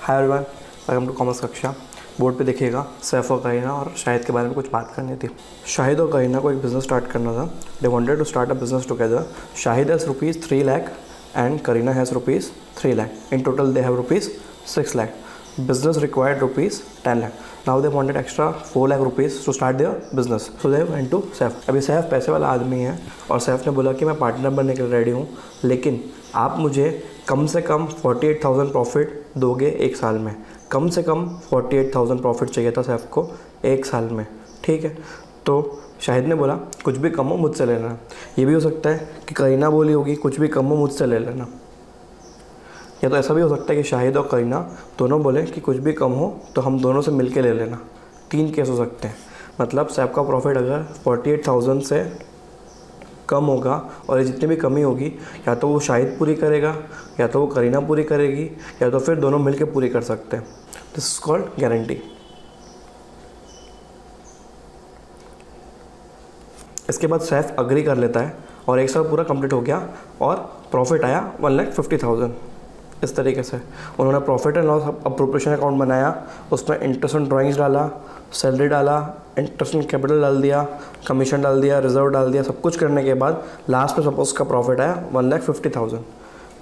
Hi everyone, welcome to commerce कक्षा। Board पे देखिएगा सैफ और करीना और शाहिद के बारे में कुछ बात करनी थी। शाहिद और करीना को एक बिज़नेस स्टार्ट करना था। They wanted to start a business together. Shahid has ₹3 lakh and Kareena has ₹3 lakh. In total they have ₹6 lakh. Business required ₹10 lakh. Now they wanted extra ₹4 lakh to start their business. So they went to Saif. अभी सैफ पैसे वाला आदमी है और सैफ ने बोला कि मैं पार्टनर बनने के लिए रेडी हूँ, लेकिन आप मुझे कम से कम 48,000 प्रॉफिट दोगे एक साल में। कम से कम 48,000 प्रॉफिट चाहिए था सैफ को एक साल में। ठीक है, तो शाहिद ने बोला कुछ भी कम हो मुझसे ले लेना। ये भी हो सकता है कि करीना बोली होगी कुछ भी कम हो मुझसे ले लेना, या तो ऐसा भी हो सकता है कि शाहिद और करीना दोनों बोले कि कुछ भी कम हो तो हम दोनों से मिलके ले लेना। 3 केस हो सकते हैं। मतलब सैफ का प्रॉफिट अगर 48,000 से कम होगा और ये जितनी भी कमी होगी या तो वो शाहिद पूरी करेगा या तो वो करीना पूरी करेगी या तो फिर दोनों मिलके पूरी कर सकते हैं। This is called guarantee. इसके बाद सैफ अग्री कर लेता है और एक साल पूरा कंप्लीट हो गया और प्रॉफिट आया 1,50,000। इस तरीके से उन्होंने profit and loss appropriation account बनाया, उसमें इंटरेस्ट ऑन ड्राइंग्स डाला, सैलरी डाला, इंटरेस्ट ऑन कैपिटल डाल दिया, कमीशन डाल दिया, रिजर्व डाल दिया। सब कुछ करने के बाद लास्ट में सपोज का प्रॉफिट आया 1,50,000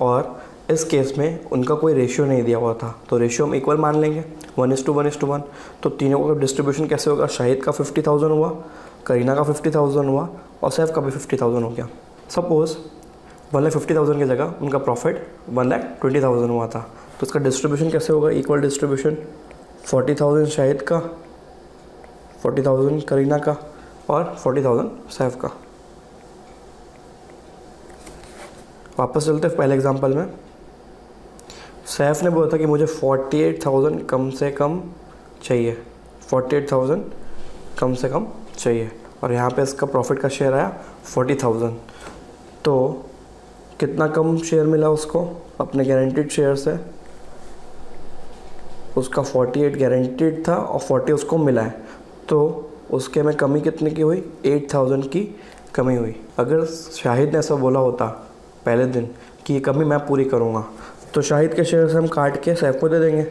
और इस केस में उनका कोई रेशियो नहीं दिया हुआ था, तो रेशियो हम इक्वल मान लेंगे 1:1:1। तो तीनों का डिस्ट्रीब्यूशन कैसे होगा? शाहिद का 50,000 हुआ, करीना का 50,000 हुआ और सैफ का भी 50,000 हो गया। सपोज़ 1,50,000 की जगह उनका प्रॉफिट 1,20,000 हुआ था, तो इसका डिस्ट्रीब्यूशन कैसे होगा? इक्वल डिस्ट्रीब्यूशन 40,000 शाहिद का, 40,000 करीना का और 40,000 सैफ का। वापस चलते हैं पहले एग्जांपल में। सैफ ने बोला था कि मुझे 48,000 कम से कम चाहिए, 48,000 कम से कम चाहिए और यहाँ पे इसका प्रॉफिट का शेयर आया 40,000। तो कितना कम शेयर मिला उसको अपने गारंटीड शेयर से? उसका 48 गारंटीड था और 40 उसको मिला है, तो उसके में कमी कितने की हुई? 8,000 की कमी हुई। अगर शाहिद ने ऐसा बोला होता पहले दिन कि ये कमी मैं पूरी करूँगा, तो शाहिद के शेयर से हम काट के सैफ को दे देंगे।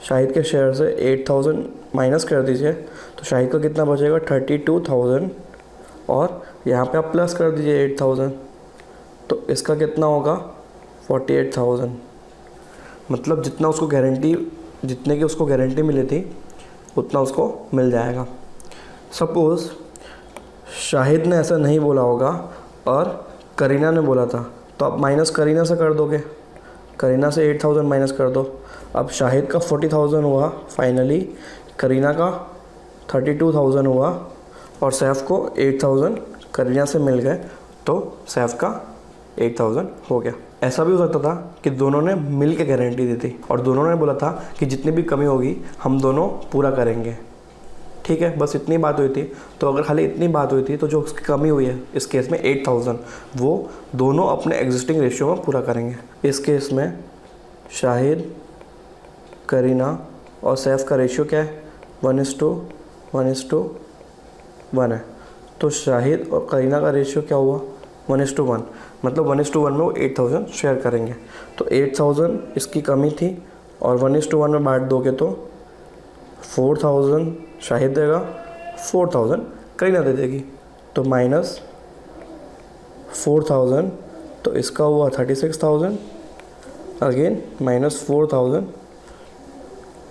शाहिद के शेयर से 8,000 माइनस कर दीजिए तो शाहिद का कितना बचेगा? 32,000 और यहाँ पे आप प्लस कर दीजिए 8,000, तो इसका कितना होगा? 48,000। मतलब जितना उसको गारंटी, जितने की उसको गारंटी मिली थी उतना उसको मिल जाएगा। सपोज़ शाहिद ने ऐसा नहीं बोला होगा और करीना ने बोला था, तो आप माइनस करीना से कर दोगे, करीना से 8,000 माइनस कर दो। अब शाहिद का 40,000 हुआ फाइनली, करीना का 32,000 हुआ और सैफ को 8,000 करीना से मिल गए, तो सैफ का 8,000 हो गया। ऐसा भी हो सकता था कि दोनों ने मिल के गारंटी दी थी और दोनों ने बोला था कि जितनी भी कमी होगी हम दोनों पूरा करेंगे। ठीक है, बस इतनी बात हुई थी। तो अगर खाली इतनी बात हुई थी तो जो उसकी कमी हुई है इस केस में 8,000, वो दोनों अपने एग्जिस्टिंग रेशियो में पूरा करेंगे। इस केस में शाहिद, करीना और सैफ का रेशियो क्या है? 1:1:1 है। तो शाहिद और करीना का रेशियो क्या हुआ? 1:1। मतलब 1:1 में वो 8,000 शेयर करेंगे। तो 8,000 इसकी कमी थी और 1:1 में बांट दोगे तो 4,000 शाहिद देगा, 4,000 करीना दे देगी। तो माइनस 4,000, तो इसका हुआ 36,000। अगेन माइनस 4,000,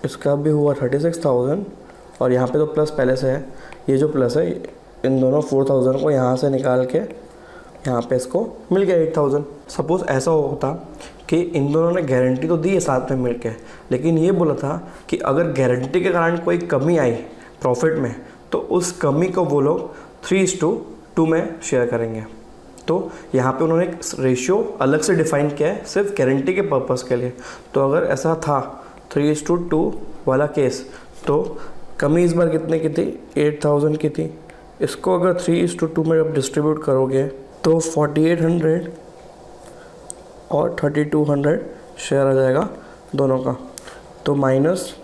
इसका भी हुआ 36,000 और यहाँ पे तो प्लस पहले से है। ये जो प्लस है इन दोनों 4,000 को यहाँ से निकाल के यहाँ पे इसको मिल गया 8,000। सपोज़ ऐसा होता कि इन दोनों ने गारंटी तो दी है साथ में मिल के, लेकिन ये बोला था कि अगर गारंटी के कारण कोई कमी आई प्रॉफिट में तो उस कमी को वो लोग 3:2 में शेयर करेंगे। तो यहाँ पे उन्होंने एक रेशियो अलग से डिफाइन किया है सिर्फ गारंटी के पर्पज़ के लिए। तो अगर ऐसा था 3:2 वाला केस, तो कमी इस बार कितने की थी? 8,000 की थी। इसको अगर 3:2 में आप डिस्ट्रीब्यूट करोगे तो 4,800 और 3,200 शेयर आ जाएगा दोनों का। तो माइनस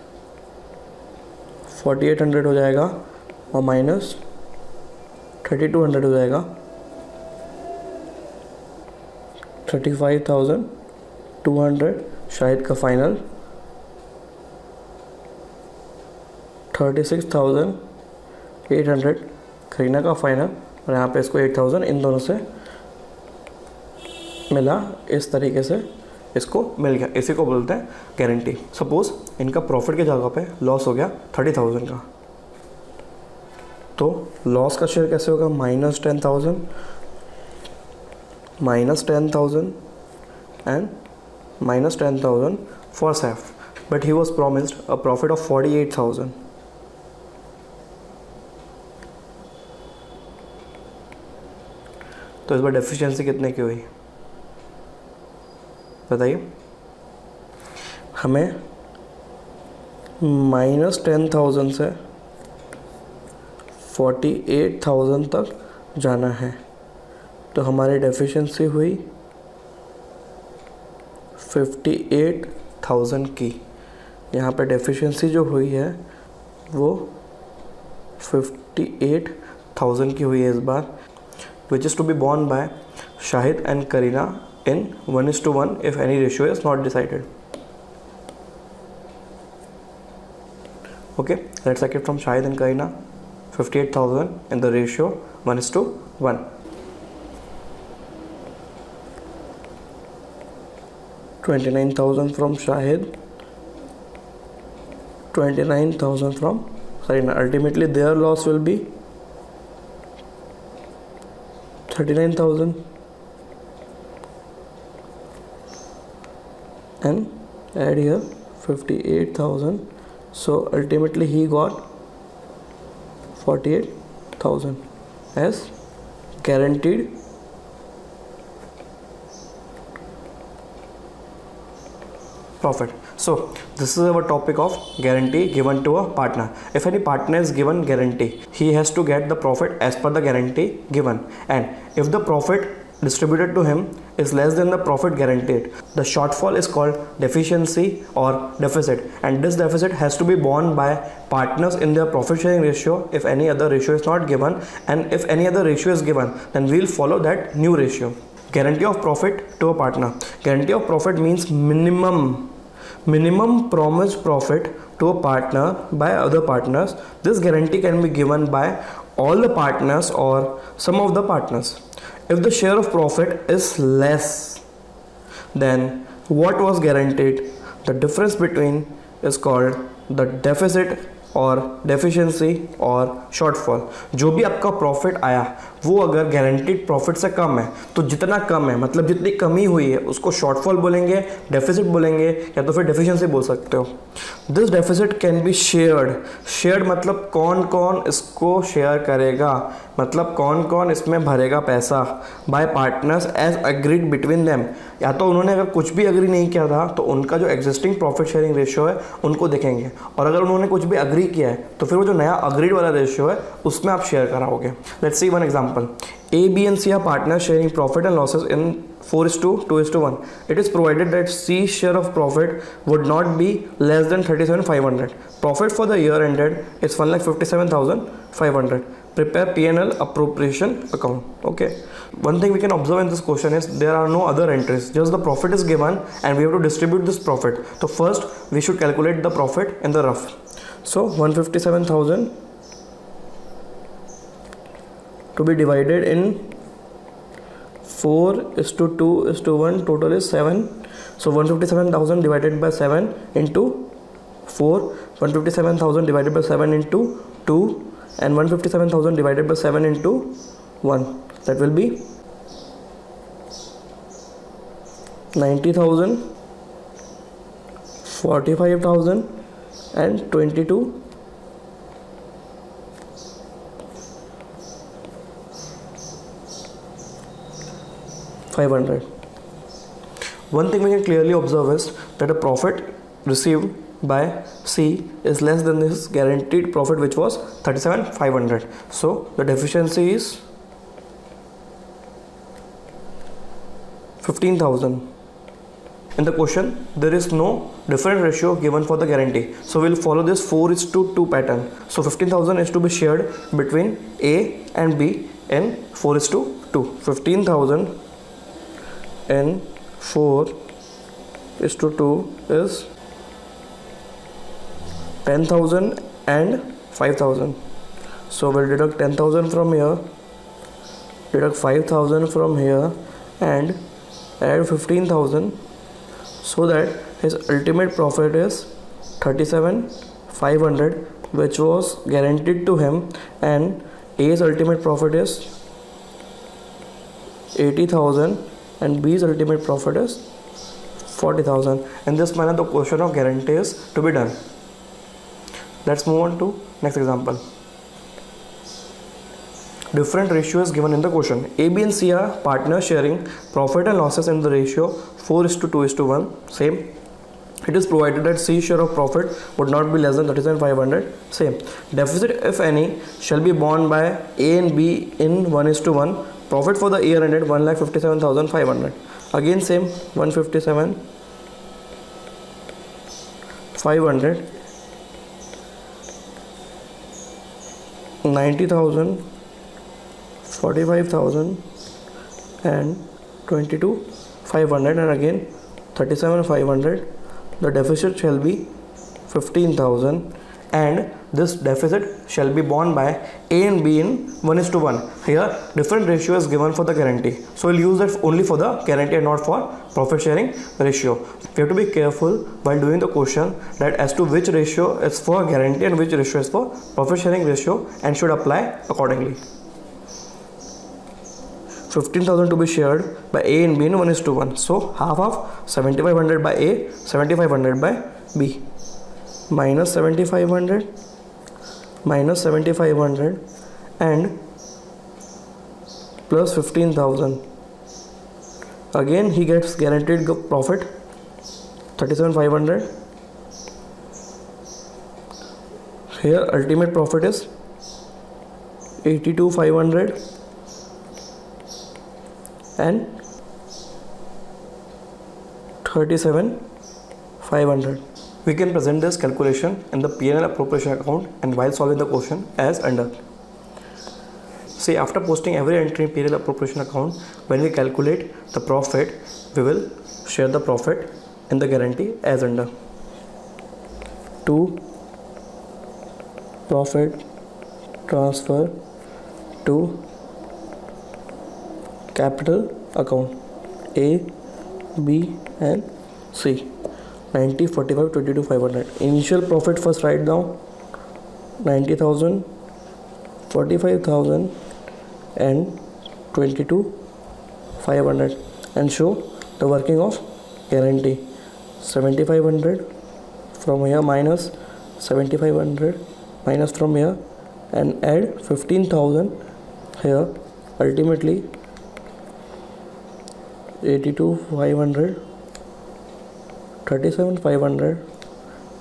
4,800 हो जाएगा और माइनस 3,200 हो जाएगा। 35,200 शाहिद का फाइनल 36,800 करीना का फाइनल, और यहाँ पे इसको 8,000 इन दोनों से मिला, इस तरीके से इसको मिल गया। इसी को बोलते हैं गारंटी। सपोज इनका प्रॉफिट की जगह पे लॉस हो गया 30,000 का, तो लॉस का शेयर कैसे होगा? -10,000 and -10,000 for Saif, but he was promised a profit of 48,000। तो इस बार डेफिशिएंसी कितने की हुई बताइए? हमें -10,000 से 48,000 तक जाना है, तो हमारी डेफिशिएंसी हुई 58,000 की। यहाँ पे डेफिशिएंसी जो हुई है वो 58,000 की हुई है इस बार, which is to be borne by Shahid and Kareena in 1:1 if any ratio is not decided. Okay, let's take it from Shahid and Kareena. 58,000 in the ratio 1:1. 29,000 from Shahid, 29,000 from Kareena. Ultimately their loss will be 39,000, and add here 58,000, so ultimately he got 48,000 as guaranteed profit. So this is our topic of guarantee given to a partner. If any partner is given guarantee, he has to get the profit as per the guarantee given, and if the profit distributed to him is less than the profit guaranteed, the shortfall is called deficiency or deficit, and this deficit has to be borne by partners in their profit sharing ratio if any other ratio is not given, and if any other ratio is given then we will follow that new ratio. Guarantee of profit to a partner. Guarantee of profit means minimum promised profit to a partner by other partners. This guarantee can be given by all the partners or some of the partners. If the share of profit is less than what was guaranteed, the difference between is called the deficit और deficiency और shortfall. जो भी आपका profit आया वो अगर guaranteed profit से कम है, तो जितना कम है मतलब जितनी कमी हुई है उसको शॉर्टफॉल बोलेंगे, डेफिसिट बोलेंगे, या तो फिर डेफिशिएंसी बोल सकते हो। This deficit can be shared मतलब कौन कौन इसको शेयर करेगा, मतलब कौन कौन इसमें भरेगा पैसा, by partners as agreed between them. या तो उन्होंने अगर कुछ भी अग्री नहीं किया था तो उनका जो एग्जिस्टिंग प्रॉफिट शेयरिंग रेशियो है उनको देखेंगे, और अगर उन्होंने कुछ भी अग्री किया है तो फिर वो जो नया अग्रीड वाला रेशियो है उसमें आप शेयर कराओगे। Let's see one example. A, B and C are partners sharing profit and losses in 4:2:1. It is provided that C's share of profit would not be less than 37,500. Profit for the year ended is 1,57,500. Prepare P&L appropriation account. Okay. One thing we can observe in this question is there are no other entries. Just the profit is given and we have to distribute this profit. So first we should calculate the profit in the rough. So 157,000 to be divided in 4:2:1, total is 7. So 157,000 divided by 7 into 4, 157,000 divided by 7 into 2, and 157,000 divided by 7 into 1, that will be 90,000, 45,000 and 22,500. One thing we can clearly observe is that the profit received by C is less than this guaranteed profit, which was 37,500. So the deficiency is 15,000. In the question there is no different ratio given for the guarantee, so we'll follow this 4:2 pattern. So 15,000 is to be shared between A and B in 4:2. 15,000 in 4:2 is 10,000 and 5,000. So we'll deduct 10,000 from here, deduct 5,000 from here, and add 15,000, so that his ultimate profit is 37,500, which was guaranteed to him, and A's ultimate profit is 80,000 and B's ultimate profit is 40,000. In this manner the question of guarantee is to be done. Let's move on to next example. Different ratio is given in the question. A, B and C are partners sharing profit and losses in the ratio 4:2:1. Same. It is provided that C's share of profit would not be less than 37,500. Same. Deficit, if any, shall be borne by A and B in 1:1. Profit for the year ended 1,57,500. Again same, 157,500, 90,000, 45,000 and 22,500, and again 37,500. The deficit shall be 15,000, and this deficit shall be borne by A and B in 1:1. Here different ratio is given for the guarantee, so we'll use that only for the guarantee and not for profit sharing ratio. We have to be careful while doing the question that as to which ratio is for guarantee and which ratio is for profit sharing ratio, and should apply accordingly. 15,000 to be shared by A and B in 1:1. So half of 7,500 by A, 7,500 by B, minus 7,500, minus 7,500, and plus 15,000. Again he gets guaranteed profit 37,500. Here ultimate profit is 82,500 and 37,500. We can present this calculation in the P&L appropriation account and while solving the question as under. See, after posting every entry in P&L appropriation account, when we calculate the profit, we will share the profit in the guarantee as under. To profit transfer to capital account A, B and C. 90, 45, 22, 500. Initial profit first write down 90,000, 45,000 and 22,500, and show the working of guarantee. 7,500 from here minus 7,500 minus from here, and add 15,000 here. Ultimately 82,500, 37,500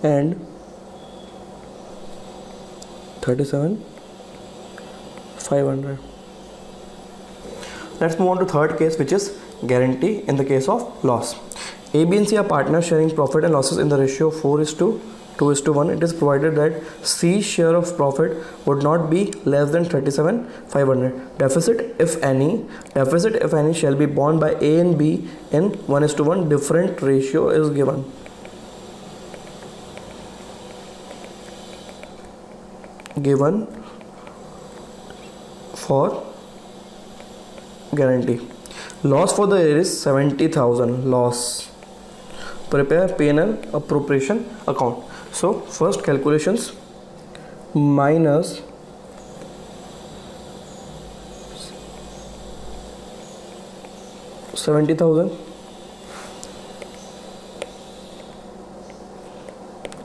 and 37,500. Let's move on to third case, which is guarantee in the case of loss. A, B and C are partners sharing profit and losses in the ratio 4:2:1. It is provided that C's share of profit would not be less than 37,500. Deficit, if any, shall be borne by A and B in 1:1. Different ratio is given. For guarantee. Loss for the year is 70,000. Loss. Prepare P&L appropriation account. So first calculations, minus 70,000.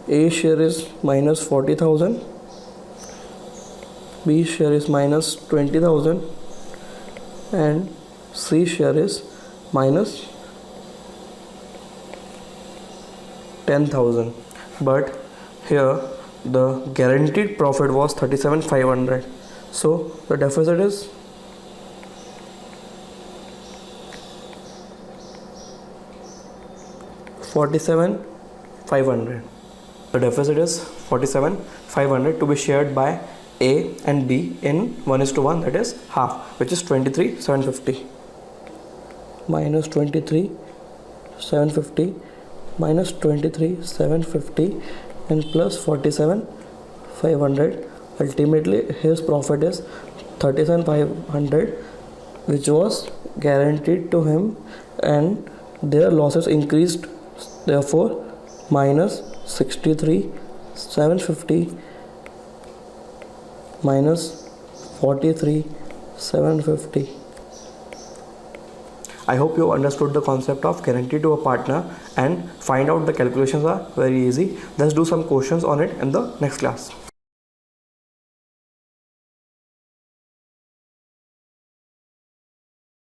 A share is minus 40,000. B share is minus 20,000 and C share is minus 10,000. But here the guaranteed profit was 37,500, so the deficit is 47,500. The deficit is 47,500 to be shared by A and B in 1:1, that is half, which is 23,750 minus 23,750 minus 23,750 and plus 47,500. 500. Ultimately his profit is 37,500, which was guaranteed to him, and their losses increased, therefore minus 63,750 minus 43,750. I hope you understood the concept of guarantee to a partner and find out the calculations are very easy. Let's do some questions on it in the next class.